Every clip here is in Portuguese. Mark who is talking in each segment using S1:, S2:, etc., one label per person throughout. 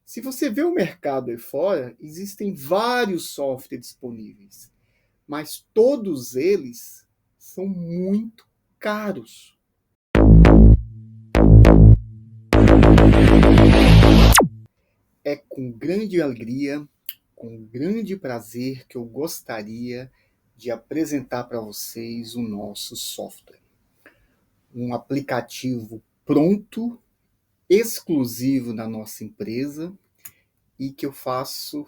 S1: Se você vê o mercado aí fora, existem vários softwares disponíveis, mas todos eles são muito caros. É com grande alegria, com grande prazer que eu gostaria de apresentar para vocês o nosso software. Um aplicativo pronto, exclusivo da nossa empresa e que eu faço,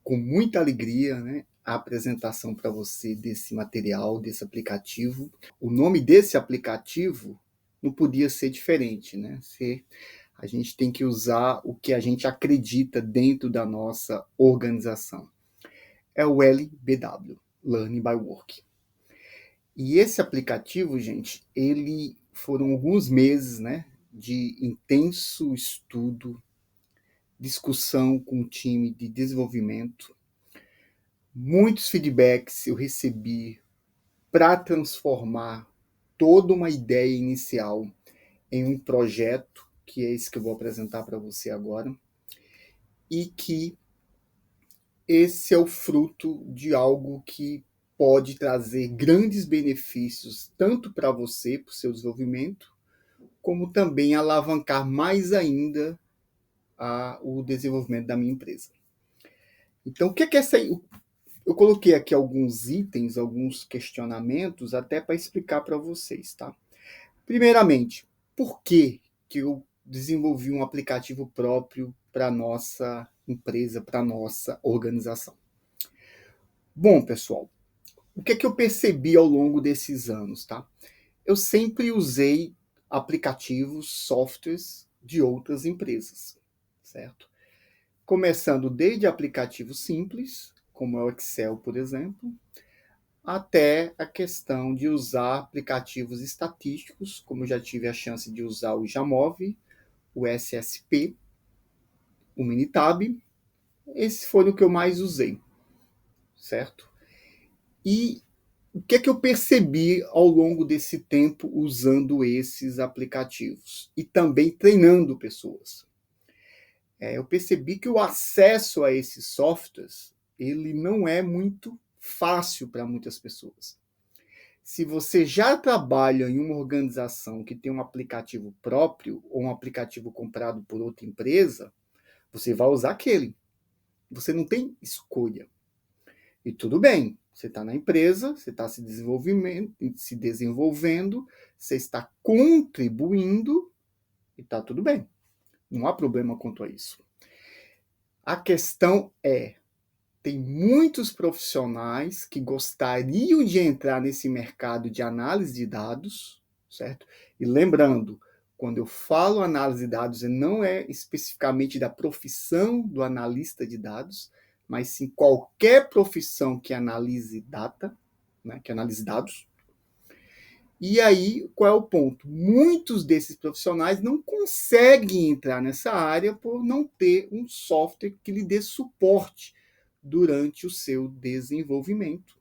S1: com muita alegria, a apresentação para você desse material, desse aplicativo. O nome desse aplicativo não podia ser diferente, né? A gente tem que usar o que a gente acredita dentro da nossa organização. É o LBW, Learning by Work. E esse aplicativo, gente, ele foram alguns meses, de intenso estudo, discussão com o time de desenvolvimento. Muitos feedbacks eu recebi para transformar toda uma ideia inicial em um projeto, que é esse que eu vou apresentar para você agora, e que esse é o fruto de algo que pode trazer grandes benefícios tanto para você, para o seu desenvolvimento, como também alavancar mais ainda o desenvolvimento da minha empresa. Então, o que é essa? Eu coloquei aqui alguns itens, alguns questionamentos, até para explicar para vocês, tá? Primeiramente, por que eu desenvolvi um aplicativo próprio para a nossa empresa, para a nossa organização? Bom, pessoal, o que eu percebi ao longo desses anos, tá? Eu sempre usei aplicativos, softwares de outras empresas, certo? Começando desde aplicativos simples, como é o Excel, por exemplo, até a questão de usar aplicativos estatísticos, como eu já tive a chance de usar o Jamov, o SSP, o Minitab. Esse foi o que eu mais usei, certo? E o que eu percebi ao longo desse tempo usando esses aplicativos e também treinando pessoas? Eu percebi que o acesso a esses softwares ele não é muito fácil para muitas pessoas. Se você já trabalha em uma organização que tem um aplicativo próprio ou um aplicativo comprado por outra empresa, você vai usar aquele. Você não tem escolha. E tudo bem, você está na empresa, você está se desenvolvendo, você está contribuindo e está tudo bem. Não há problema quanto a isso. A questão é, tem muitos profissionais que gostariam de entrar nesse mercado de análise de dados, certo? E lembrando, quando eu falo análise de dados, não é especificamente da profissão do analista de dados, mas sim qualquer profissão que analise data, que analise dados. E aí, qual é o ponto? Muitos desses profissionais não conseguem entrar nessa área por não ter um software que lhe dê suporte durante o seu desenvolvimento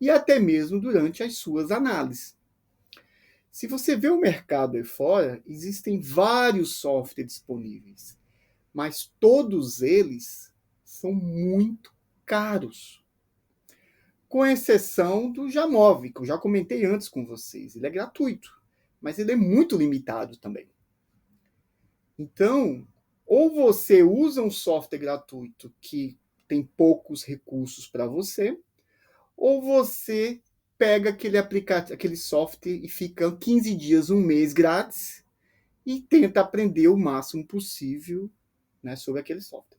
S1: e até mesmo durante as suas análises. Se você vê o mercado aí fora, existem vários softwares disponíveis, mas todos eles são muito caros. Com exceção do Jamov, que eu já comentei antes com vocês. Ele é gratuito, mas ele é muito limitado também. Então, ou você usa um software gratuito que tem poucos recursos para você, ou você pega aquele software e fica 15 dias, um mês grátis e tenta aprender o máximo possível, sobre aquele software.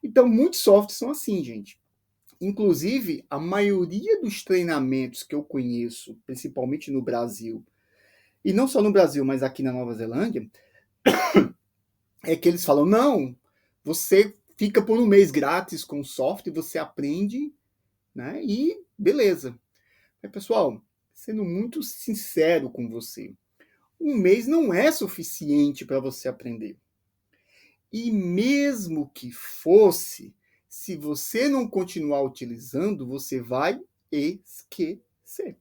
S1: Então, muitos softwares são assim, gente. Inclusive, a maioria dos treinamentos que eu conheço, principalmente no Brasil, e não só no Brasil, mas aqui na Nova Zelândia, é que eles falam, não, você fica por um mês grátis com o software, você aprende, e beleza. Mas, pessoal, sendo muito sincero com você, um mês não é suficiente para você aprender. E mesmo que fosse, se você não continuar utilizando, você vai esquecer.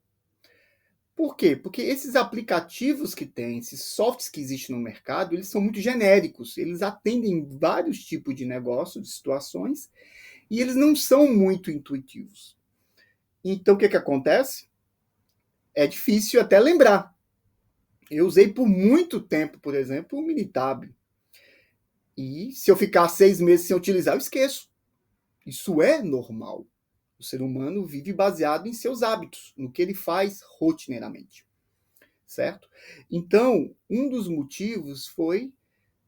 S1: Por quê? Porque esses aplicativos que tem, esses softwares que existem no mercado, eles são muito genéricos, eles atendem vários tipos de negócios, de situações, e eles não são muito intuitivos. Então, o que acontece? É difícil até lembrar. Eu usei por muito tempo, por exemplo, o Minitab. E se eu ficar 6 meses sem utilizar, eu esqueço. Isso é normal. O ser humano vive baseado em seus hábitos, no que ele faz rotineiramente, certo? Então, um dos motivos foi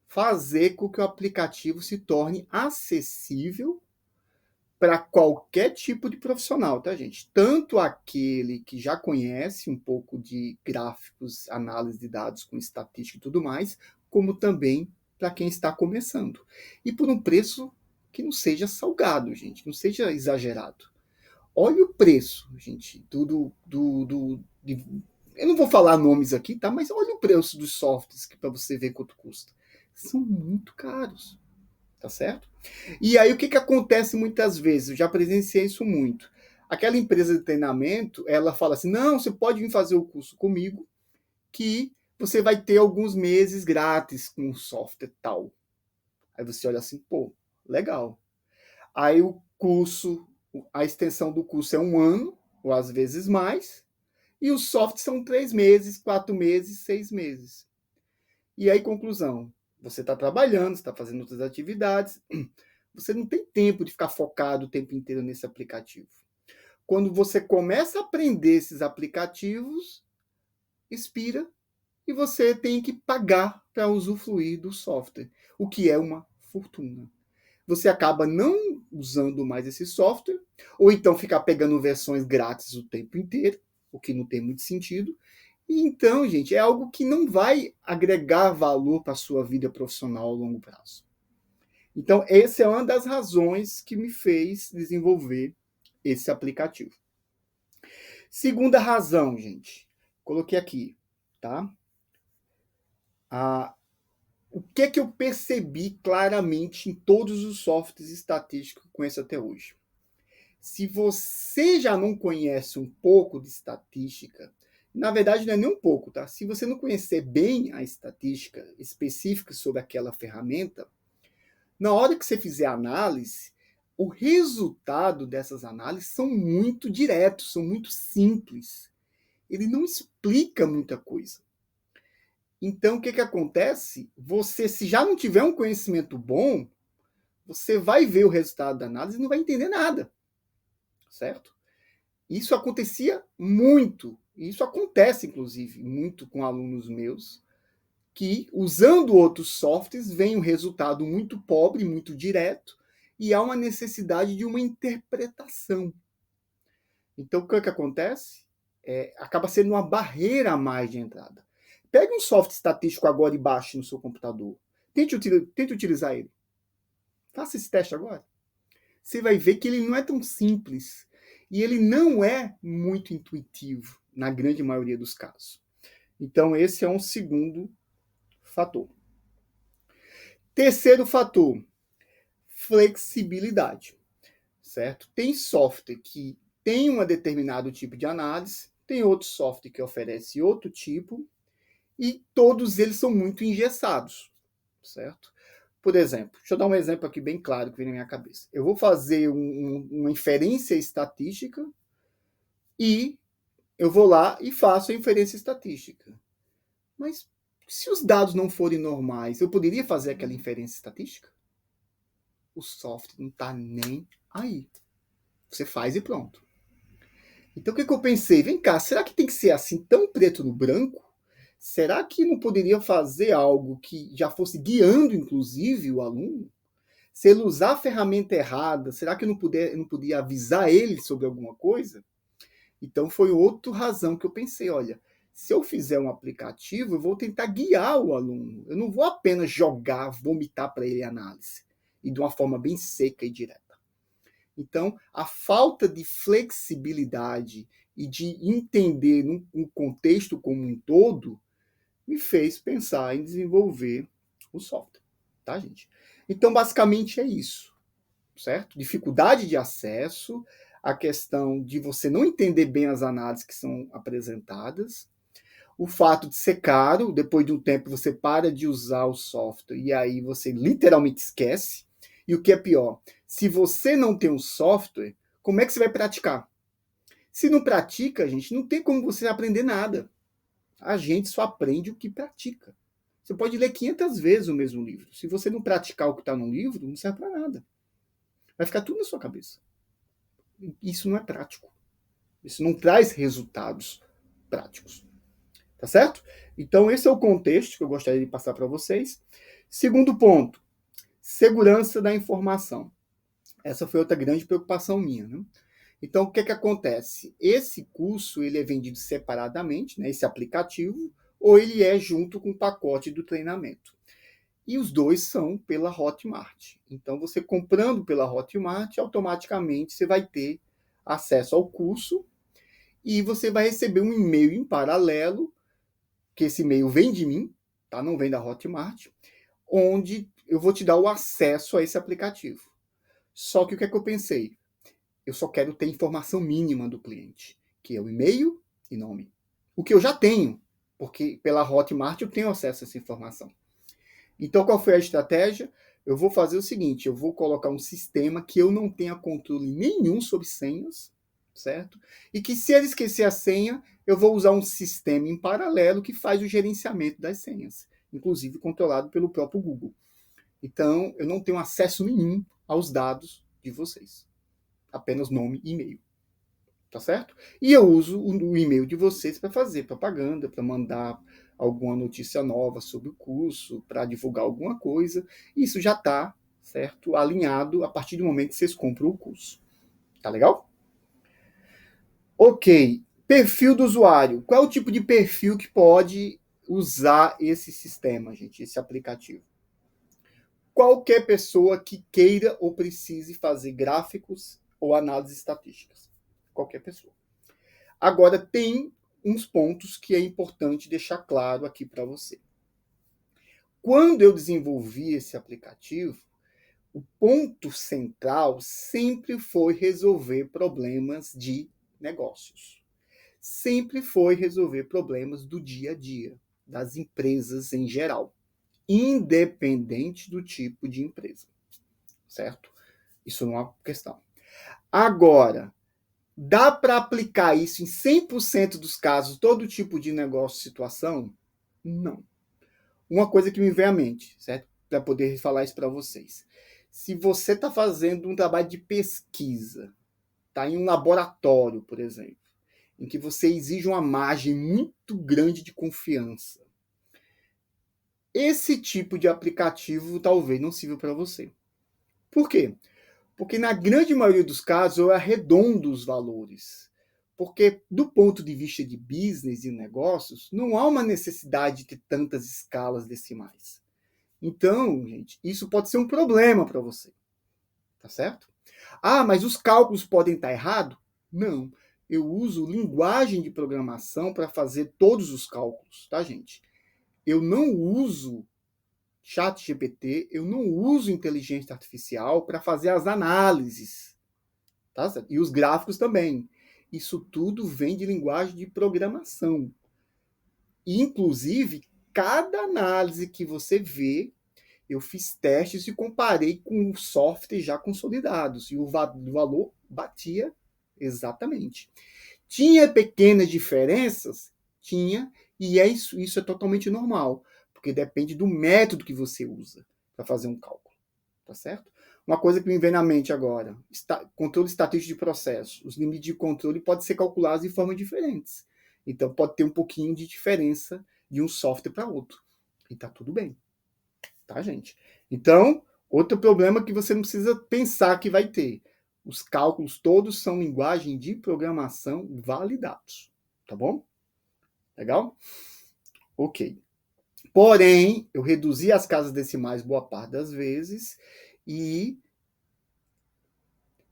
S1: fazer com que o aplicativo se torne acessível para qualquer tipo de profissional, tá, gente? Tanto aquele que já conhece um pouco de gráficos, análise de dados com estatística e tudo mais, como também para quem está começando. E por um preço que não seja salgado, gente, não seja exagerado. Olha o preço, gente, eu não vou falar nomes aqui, tá? Mas olha o preço dos softwares para você ver quanto custa. São muito caros, tá certo? E aí o que acontece muitas vezes? Eu já presenciei isso muito. Aquela empresa de treinamento, ela fala assim: não, você pode vir fazer o curso comigo, que você vai ter alguns meses grátis com o software tal. Aí você olha assim, pô, legal. Aí o curso, a extensão do curso é 1 ano, ou às vezes mais, e os softwares são 3 meses, 4 meses, 6 meses. E aí, conclusão, você está trabalhando, está fazendo outras atividades, você não tem tempo de ficar focado o tempo inteiro nesse aplicativo. Quando você começa a aprender esses aplicativos, expira e você tem que pagar para usufruir do software, o que é uma fortuna. Você acaba não usando mais esse software, ou então ficar pegando versões grátis o tempo inteiro, o que não tem muito sentido. E então, gente, é algo que não vai agregar valor para a sua vida profissional a longo prazo. Então, essa é uma das razões que me fez desenvolver esse aplicativo. Segunda razão, gente, coloquei aqui, tá? O que eu percebi claramente em todos os softwares estatísticos que eu conheço até hoje? Se você já não conhece um pouco de estatística, na verdade não é nem um pouco, tá? Se você não conhecer bem a estatística específica sobre aquela ferramenta, na hora que você fizer a análise, o resultado dessas análises são muito diretos, são muito simples. Ele não explica muita coisa. Então, o que acontece? Você, se já não tiver um conhecimento bom, você vai ver o resultado da análise e não vai entender nada, certo? Isso acontecia muito, isso acontece, inclusive, muito com alunos meus, que, usando outros softwares, vem um resultado muito pobre, muito direto, e há uma necessidade de uma interpretação. Então, o que acontece? Acaba sendo uma barreira a mais de entrada. Pegue um software estatístico agora e baixe no seu computador. Tente utilizar ele. Faça esse teste agora. Você vai ver que ele não é tão simples. E ele não é muito intuitivo, na grande maioria dos casos. Então, esse é um segundo fator. Terceiro fator, flexibilidade, certo? Tem software que tem um determinado tipo de análise, tem outro software que oferece outro tipo, e todos eles são muito engessados, certo? Por exemplo, deixa eu dar um exemplo aqui bem claro que vem na minha cabeça. Eu vou fazer uma inferência estatística e eu vou lá e faço a inferência estatística. Mas se os dados não forem normais, eu poderia fazer aquela inferência estatística? O software não está nem aí. Você faz e pronto. Então o que eu pensei? Vem cá, será que tem que ser assim tão preto no branco? Será que não poderia fazer algo que já fosse guiando, inclusive, o aluno? Se ele usar a ferramenta errada, será que eu não podia avisar ele sobre alguma coisa? Então foi outra razão que eu pensei, olha, se eu fizer um aplicativo, eu vou tentar guiar o aluno. Eu não vou apenas jogar, vomitar para ele a análise. E de uma forma bem seca e direta. Então, a falta de flexibilidade e de entender um contexto como um todo me fez pensar em desenvolver o software, tá, gente? Então, basicamente é isso, certo? Dificuldade de acesso, a questão de você não entender bem as análises que são apresentadas, o fato de ser caro, depois de um tempo você para de usar o software e aí você literalmente esquece. E o que é pior, se você não tem um software, como é que você vai praticar? Se não pratica, gente, não tem como você aprender nada. A gente só aprende o que pratica. Você pode ler 500 vezes o mesmo livro. Se você não praticar o que está no livro, não serve para nada. Vai ficar tudo na sua cabeça. Isso não é prático. Isso não traz resultados práticos. Tá certo? Então, esse é o contexto que eu gostaria de passar para vocês. Segundo ponto, segurança da informação. Essa foi outra grande preocupação minha. Né? Então, o que acontece? Esse curso ele é vendido separadamente, né, esse aplicativo, ou ele é junto com o pacote do treinamento. E os dois são pela Hotmart. Então, você comprando pela Hotmart, automaticamente você vai ter acesso ao curso e você vai receber um e-mail em paralelo, que esse e-mail vem de mim, tá? Não vem da Hotmart, onde eu vou te dar o acesso a esse aplicativo. Só que o que é que eu pensei? Eu só quero ter informação mínima do cliente, que é o e-mail e nome. O que eu já tenho, porque pela Hotmart eu tenho acesso a essa informação. Então, qual foi a estratégia? Eu vou fazer o seguinte, eu vou colocar um sistema que eu não tenha controle nenhum sobre senhas, certo? E que se ele esquecer a senha, eu vou usar um sistema em paralelo que faz o gerenciamento das senhas, inclusive controlado pelo próprio Google. Então, eu não tenho acesso nenhum aos dados de vocês. Apenas nome e e-mail. Tá certo? E eu uso o e-mail de vocês para fazer propaganda, para mandar alguma notícia nova sobre o curso, para divulgar alguma coisa. Isso já está, certo? Alinhado a partir do momento que vocês compram o curso. Tá legal? Ok. Perfil do usuário. Qual é o tipo de perfil que pode usar esse sistema, gente, esse aplicativo? Qualquer pessoa que queira ou precise fazer gráficos ou análises estatísticas. Qualquer pessoa. Agora, tem uns pontos que é importante deixar claro aqui para você. Quando eu desenvolvi esse aplicativo, o ponto central sempre foi resolver problemas de negócios. Sempre foi resolver problemas do dia a dia, das empresas em geral, independente do tipo de empresa. Certo? Isso não é uma questão. Agora, dá para aplicar isso em 100% dos casos, todo tipo de negócio, situação? Não. Uma coisa que me vem à mente, certo? Para poder falar isso para vocês. Se você está fazendo um trabalho de pesquisa, está em um laboratório, por exemplo, em que você exige uma margem muito grande de confiança, esse tipo de aplicativo talvez não sirva para você. Por quê? Porque na grande maioria dos casos eu arredondo os valores. Porque do ponto de vista de business e negócios, não há uma necessidade de ter tantas escalas decimais. Então, gente, isso pode ser um problema para você. Tá certo? Ah, mas os cálculos podem estar errados? Não. Eu uso linguagem de programação para fazer todos os cálculos, tá, gente? Eu não uso ChatGPT, eu não uso inteligência artificial para fazer as análises. Tá? E os gráficos também. Isso tudo vem de linguagem de programação. Inclusive, cada análise que você vê, eu fiz testes e comparei com softwares já consolidados. E o valor batia exatamente. Tinha pequenas diferenças? Tinha. E isso é totalmente normal. Porque depende do método que você usa para fazer um cálculo. Tá certo? Uma coisa que me vem na mente agora, controle estatístico de processo. Os limites de controle podem ser calculados de formas diferentes. Então, pode ter um pouquinho de diferença de um software para outro. E tá tudo bem. Tá, gente? Então, outro problema que você não precisa pensar que vai ter. Os cálculos todos são linguagem de programação validados. Tá bom? Legal? Ok. Porém, eu reduzi as casas decimais boa parte das vezes e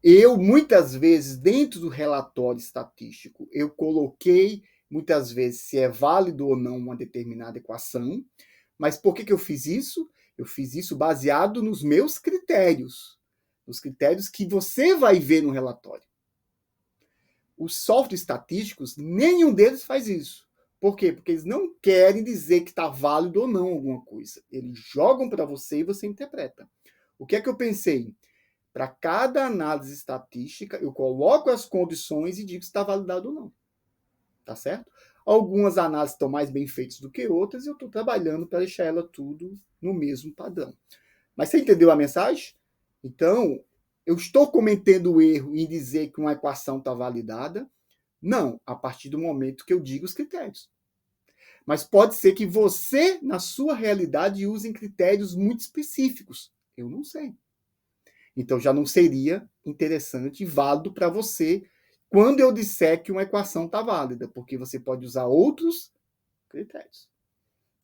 S1: eu, muitas vezes, dentro do relatório estatístico, eu coloquei, muitas vezes, se é válido ou não uma determinada equação. Mas por que eu fiz isso? Eu fiz isso baseado nos meus critérios. Os critérios que você vai ver no relatório. Os softwares estatísticos, nenhum deles faz isso. Por quê? Porque eles não querem dizer que está válido ou não alguma coisa. Eles jogam para você e você interpreta. O que é que eu pensei? Para cada análise estatística, eu coloco as condições e digo se está validado ou não. Tá certo? Algumas análises estão mais bem feitas do que outras e eu estou trabalhando para deixar ela tudo no mesmo padrão. Mas você entendeu a mensagem? Então, eu estou cometendo o erro em dizer que uma equação está validada? Não, a partir do momento que eu digo os critérios. Mas pode ser que você, na sua realidade, use critérios muito específicos. Eu não sei. Então já não seria interessante e válido para você quando eu disser que uma equação está válida, porque você pode usar outros critérios.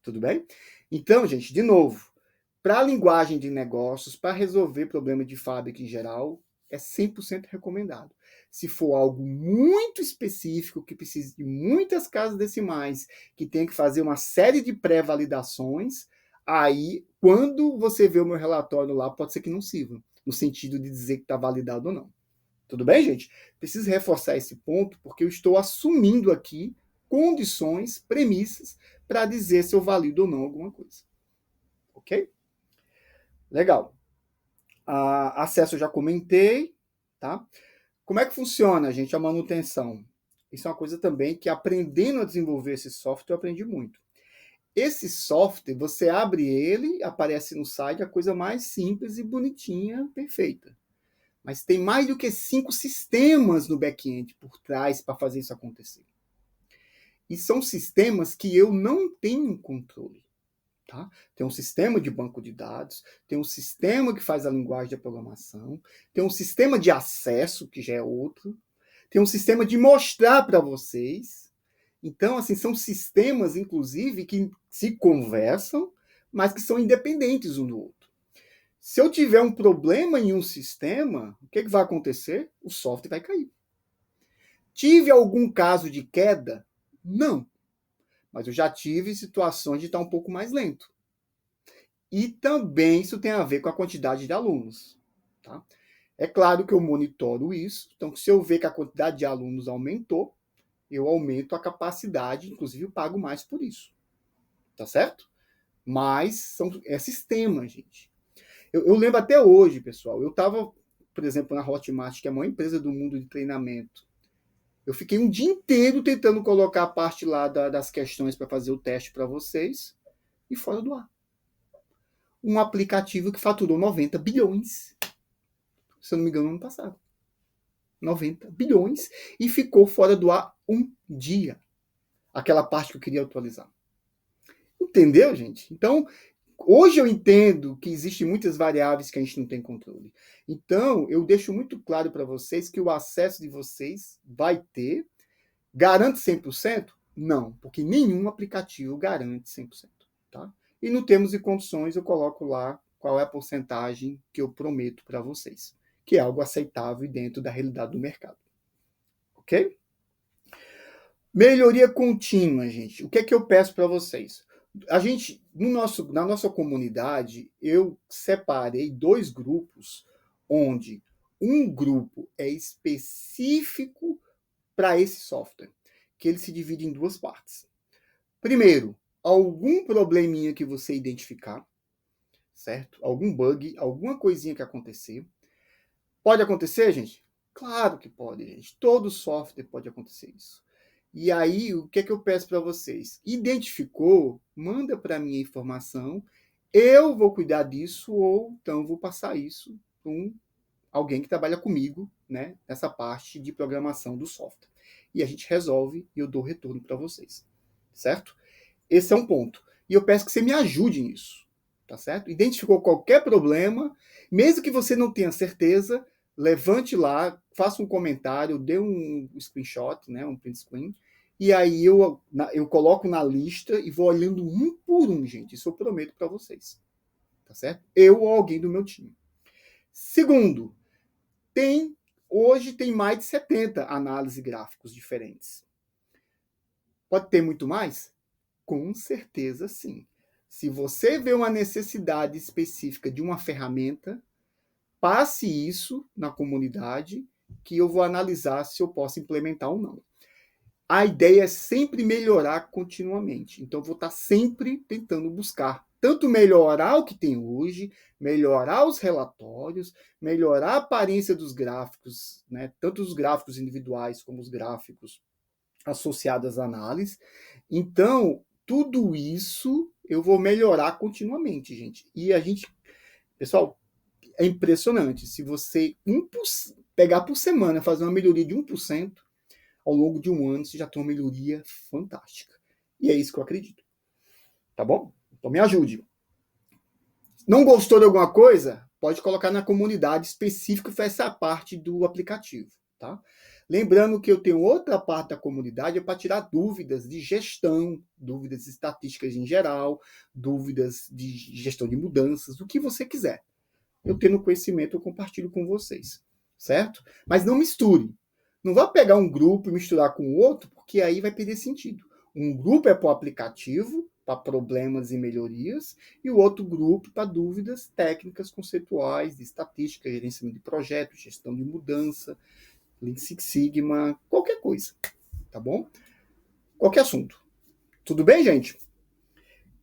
S1: Tudo bem? Então, gente, de novo, para a linguagem de negócios, para resolver problema de fábrica em geral, é 100% recomendado. Se for algo muito específico, que precise de muitas casas decimais, que tem que fazer uma série de pré-validações, aí, quando você vê o meu relatório lá, pode ser que não sirva, no sentido de dizer que está validado ou não. Tudo bem, gente? Preciso reforçar esse ponto, porque eu estou assumindo aqui condições, premissas, para dizer se eu valido ou não alguma coisa. Ok? Legal. Acesso eu já comentei, tá? Como é que funciona, gente, a manutenção? Isso é uma coisa também que aprendendo a desenvolver esse software eu aprendi muito. Esse software, você abre ele, aparece no site a coisa mais simples e bonitinha, perfeita. Mas tem mais do que 5 sistemas no back-end por trás para fazer isso acontecer. E são sistemas que eu não tenho controle. Tá? Tem um sistema de banco de dados, tem um sistema que faz a linguagem de programação, tem um sistema de acesso, que já é outro, tem um sistema de mostrar para vocês. Então, assim, são sistemas, inclusive, que se conversam, mas que são independentes um do outro. Se eu tiver um problema em um sistema, o que vai acontecer? O software vai cair. Tive algum caso de queda? Não. Mas eu já tive situações de estar um pouco mais lento. E também isso tem a ver com a quantidade de alunos. Tá? É claro que eu monitoro isso, então se eu ver que a quantidade de alunos aumentou, eu aumento a capacidade, inclusive eu pago mais por isso. Tá certo? Mas é sistema, gente. Eu lembro até hoje, pessoal, eu estava, por exemplo, na Hotmart, que é a maior empresa do mundo de treinamento. Eu fiquei um dia inteiro tentando colocar a parte lá das questões para fazer o teste para vocês e fora do ar. Um aplicativo que faturou 90 bilhões, se eu não me engano, no ano passado. 90 bilhões e ficou fora do ar um dia. Aquela parte que eu queria atualizar. Entendeu, gente? Então, hoje eu entendo que existem muitas variáveis que a gente não tem controle. Então, eu deixo muito claro para vocês que o acesso de vocês vai ter. Garante 100%? Não, porque nenhum aplicativo garante 100%. Tá? E no termos e condições eu coloco lá qual é a porcentagem que eu prometo para vocês, que é algo aceitável e dentro da realidade do mercado. Ok? Melhoria contínua, gente. O que é que eu peço para vocês? A gente, na nossa comunidade, eu separei 2 grupos, onde um grupo é específico para esse software, que ele se divide em 2 partes. Primeiro, algum probleminha que você identificar, certo? Algum bug, alguma coisinha que acontecer. Pode acontecer, gente? Claro que pode, gente. Todo software pode acontecer isso. E aí, o que é que eu peço para vocês? Identificou, manda para mim a informação, eu vou cuidar disso ou então vou passar isso para alguém que trabalha comigo, né, nessa parte de programação do software. E a gente resolve e eu dou retorno para vocês, certo? Esse é um ponto. E eu peço que você me ajude nisso, tá certo? Identificou qualquer problema, mesmo que você não tenha certeza, levante lá, faça um comentário, dê um screenshot, né, um print screen, e aí eu coloco na lista e vou olhando um por um, gente. Isso eu prometo para vocês, tá certo? Eu ou alguém do meu time. Segundo, hoje tem mais de 70 análises gráficos diferentes. Pode ter muito mais? Com certeza sim. Se você vê uma necessidade específica de uma ferramenta, passe isso na comunidade que eu vou analisar se eu posso implementar ou não. a ideia é sempre melhorar continuamente. Então, eu vou estar sempre tentando buscar tanto melhorar o que tem hoje, melhorar os relatórios, melhorar a aparência dos gráficos, né? Tanto os gráficos individuais como os gráficos associados à análise. Então, tudo isso eu vou melhorar continuamente, gente. E a gente, pessoal, é impressionante. Se você pegar por semana, fazer uma melhoria de 1%, ao longo de um ano você já tem uma melhoria fantástica. E é isso que eu acredito. Tá bom? Então me ajude. Não gostou de alguma coisa? Pode colocar na comunidade específica que faz essa parte do aplicativo. Tá? Lembrando que eu tenho outra parte da comunidade para tirar dúvidas de gestão, dúvidas estatísticas em geral, dúvidas de gestão de mudanças, o que você quiser. Eu tendo conhecimento, eu compartilho com vocês, certo? Mas não misture. Não vá pegar um grupo e misturar com o outro, porque aí vai perder sentido. Um grupo é para o aplicativo, para problemas e melhorias, e o outro grupo para dúvidas técnicas, conceituais, de estatística, gerenciamento de projetos, gestão de mudança, Lean Six Sigma, qualquer coisa, tá bom? Qualquer assunto. Tudo bem, gente?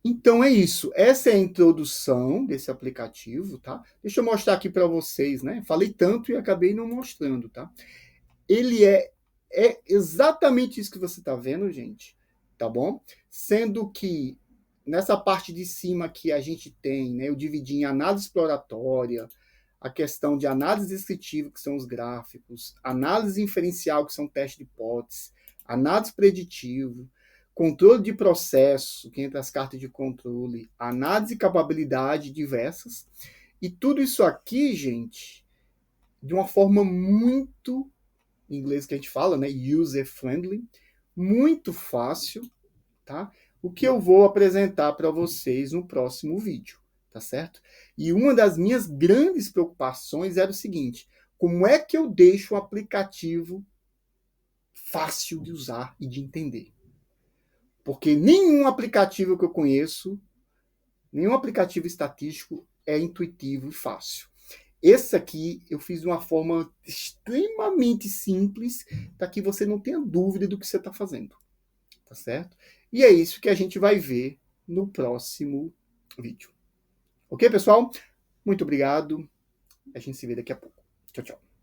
S1: Então é isso. Essa é a introdução desse aplicativo, tá? Deixa eu mostrar aqui para vocês, né? Falei tanto e acabei não mostrando, tá? Ele é exatamente isso que você está vendo, gente, tá bom? Sendo que nessa parte de cima que a gente tem, né? Eu dividi em análise exploratória, a questão de análise descritiva, que são os gráficos, análise inferencial, que são testes de hipótese, análise preditivo, controle de processo, que entra as cartas de controle, análise e capabilidade diversas. E tudo isso aqui, gente, de uma forma muito, em inglês que a gente fala, né, user-friendly, muito fácil, tá? O que eu vou apresentar para vocês no próximo vídeo, tá certo? E uma das minhas grandes preocupações era o seguinte: como é que eu deixo o aplicativo fácil de usar e de entender? Porque nenhum aplicativo que eu conheço, nenhum aplicativo estatístico é intuitivo e fácil. Esse aqui eu fiz de uma forma extremamente simples, para que você não tenha dúvida do que você está fazendo, tá certo? E é isso que a gente vai ver no próximo vídeo. Ok, pessoal? Muito obrigado. A gente se vê daqui a pouco. Tchau, tchau.